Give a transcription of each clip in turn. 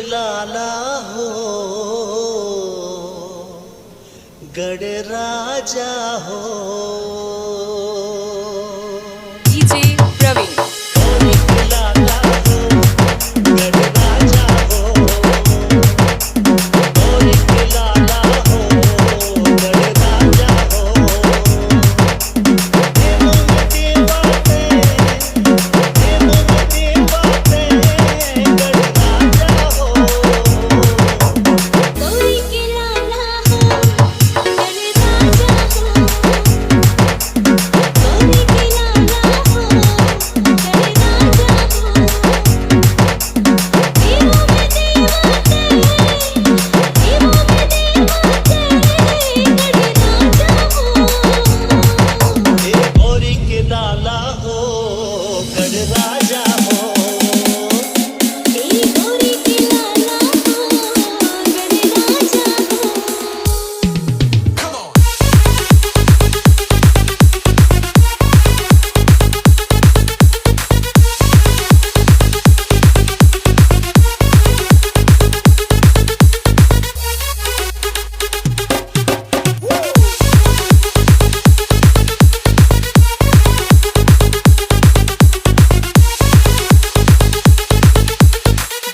लाला हो गढ़ राजा हो डीजे प्रवीण गौरी के लाला हो गढ़ राजा हो गौरी के लाला हो गढ़ राजा हो देवों में देवाते देवों में देवाते गढ़ राजा हो गौरी के लाला हो गढ़ राजा हो गौरी के लाला हो गढ़ राजा हो देवों में देवाते देवों में देवाते गढ़ राजा हो गौरी के लाला हो गढ़ राजा हो तेरी गौरी के लाला हो गढ़ राजा हो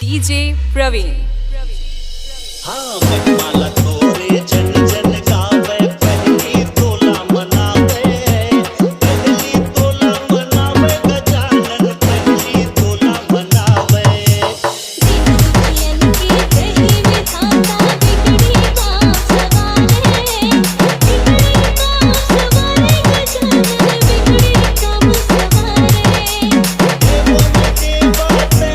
डीजे प्रवीण हाँ माला तोरे जन जन गावे पहली तोला मनावे गजानन पहली तोला मनावे दीन दुखियन के दही में खाता बिगड़ी काम सवारे गजानन बिगड़ी काम सवारे देवों में देवाते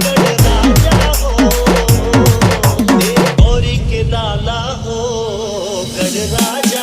गढ़ राजा हो गौरी के लाला हो गढ़ राजा